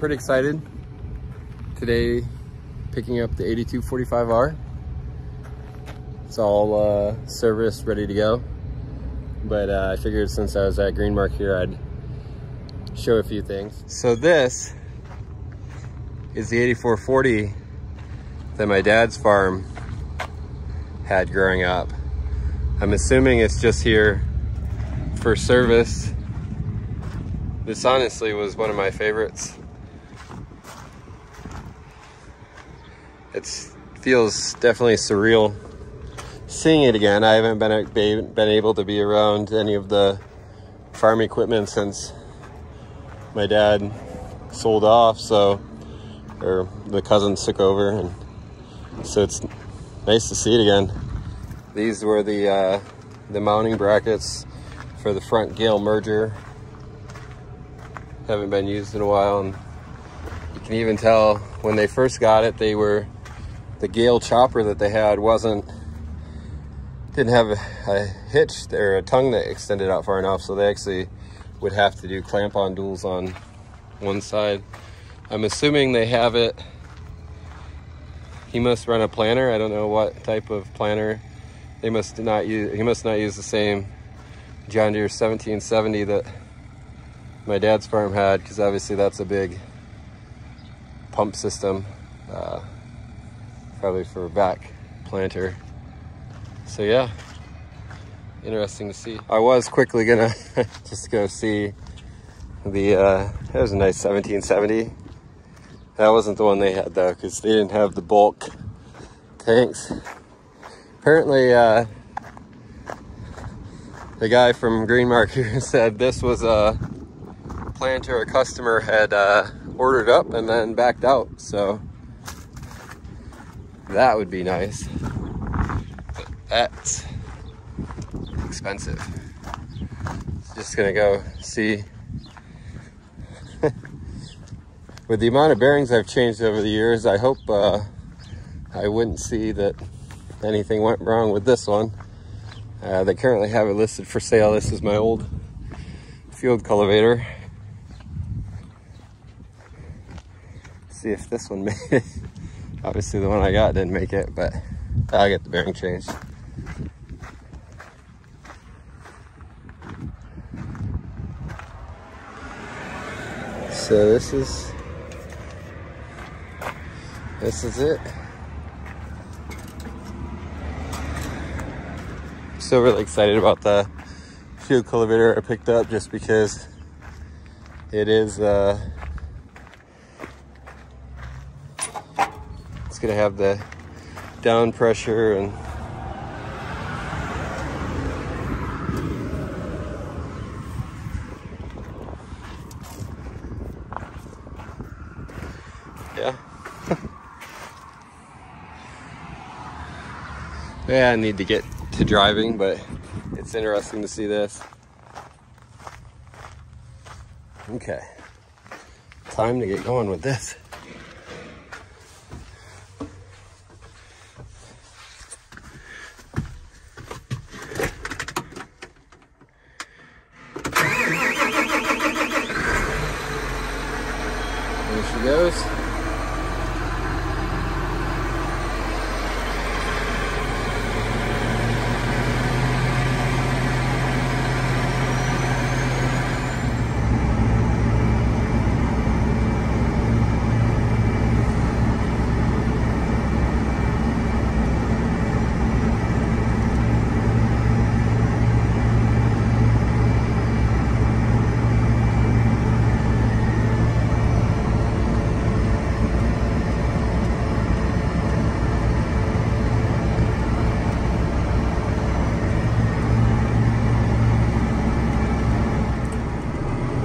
pretty excited. Today, picking up the 8245R. It's all serviced, ready to go. But I figured since I was at Greenmark here, I'd show a few things. So this is the 8440 that my dad's farm had growing up. I'm assuming it's just here for service. This honestly was one of my favorites. It feels definitely surreal seeing it again. I haven't been able to be around any of the farm equipment since my dad sold off, or the cousins took over, and so it's nice to see it again. These were the mounting brackets for the front Gale merger. Haven't been used in a while, and you can even tell when they first got it, the Gale chopper that they had didn't have a hitch or a tongue that extended out far enough, so they actually would have to do clamp-on duals on one side. I'm assuming they have it. He must run a planter. I don't know what type of planter. He must not use the same John Deere 1770 that my dad's farm had, because obviously that's a big pump system, probably for a back planter. So yeah, interesting to see. I was quickly gonna just go see that was a nice 1770. That wasn't the one they had though, because they didn't have the bulk tanks. Apparently the guy from Greenmark here said this was a planter a customer had ordered up and then backed out, so that would be nice. But that's expensive. Just gonna go see. With the amount of bearings I've changed over the years, I hope I wouldn't see that anything went wrong with this one. They currently have it listed for sale. This is my old field cultivator. See if this one made it. Obviously the one I got didn't make it, but I'll get the bearing changed. So this is it. I'm still really excited about the field cultivator I picked up, just because it is it's gonna have the down pressure and yeah. Yeah, I need to get to driving, but it's interesting to see this. Okay, time to get going with this. There she goes.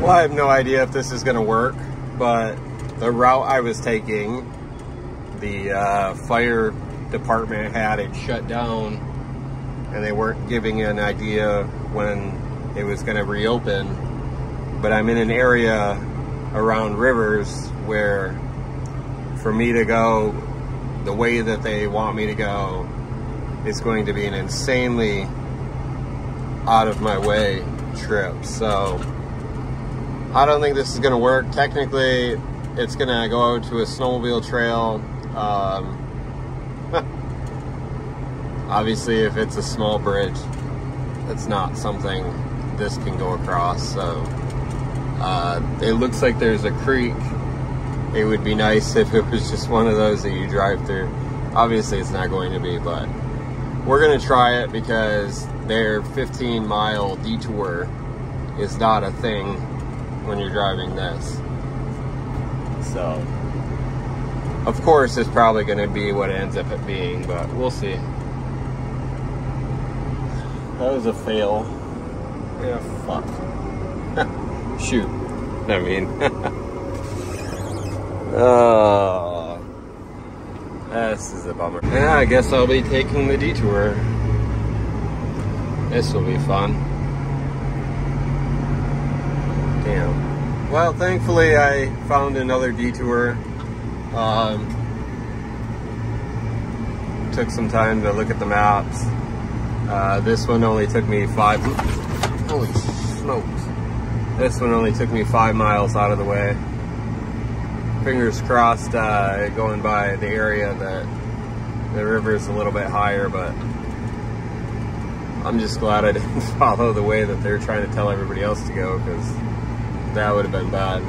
Well, I have no idea if this is going to work, but the route I was taking, the fire department had it shut down, and they weren't giving an idea when it was going to reopen. But I'm in an area around rivers where, for me to go the way that they want me to go, is going to be an insanely out of my way trip. So I don't think this is going to work. Technically, it's gonna go out to a snowmobile trail. Obviously, if it's a small bridge, it's not something this can go across. So it looks like there's a creek. It would be nice if it was just one of those that you drive through. Obviously, it's not going to be, but we're gonna try it because their 15-mile detour is not a thing when you're driving this. So, of course, it's probably gonna be what it ends up it being, but we'll see. That was a fail. Yeah, fuck. Shoot. I mean, oh, this is a bummer. Yeah, I guess I'll be taking the detour. This will be fun. Damn. Well, thankfully I found another detour. Took some time to look at the maps. This one only took me holy smokes. This one only took me 5 miles out of the way. Fingers crossed, going by the area that the river is a little bit higher, but I'm just glad I didn't follow the way that they're trying to tell everybody else to go, because that would have been bad.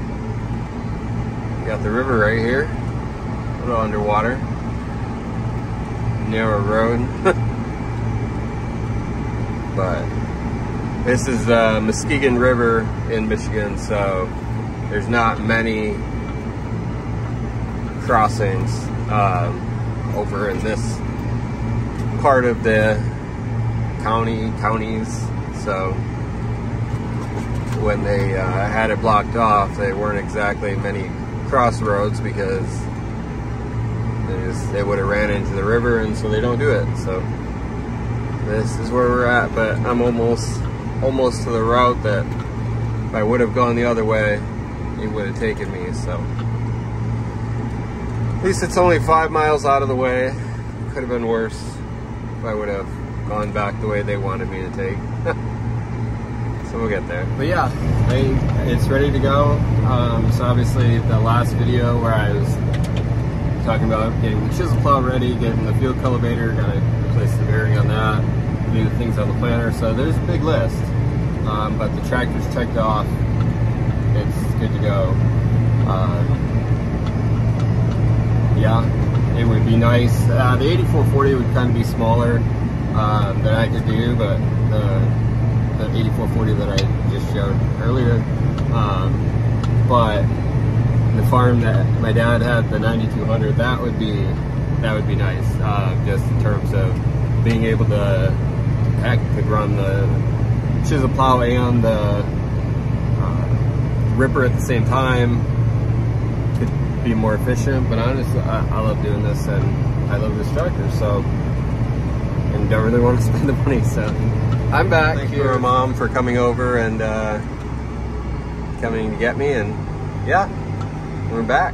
You got the river right here, a little underwater, narrow road. But this is the Muskegon River in Michigan, so there's not many crossings over in this part of the counties. So when they had it blocked off, they weren't exactly many crossroads, because they would have ran into the river, and so they don't do it. So this is where we're at, but I'm almost to the route that if I would have gone the other way, it would have taken me. So at least it's only 5 miles out of the way. Could have been worse if I would have gone back the way they wanted me to take. So we'll get there. But yeah, it's ready to go. So obviously the last video where I was talking about getting the chisel plow ready, getting the field cultivator, gotta replace the bearing on that, do the things on the planter. So there's a big list, but the tractor's checked off. It's good to go. Yeah, it would be nice. The 8440 would kind of be smaller than I could do, but the 8440 that I just showed earlier. But the farm that my dad had, the 9200, that would be nice. Just in terms of being able to, heck, could run the chisel plow and the ripper at the same time. Could be more efficient, but honestly, I love doing this, and I love this tractor, so, and don't really want to spend the money. So I'm back. Thank you, Mom, for coming over and coming to get me, and yeah, we're back.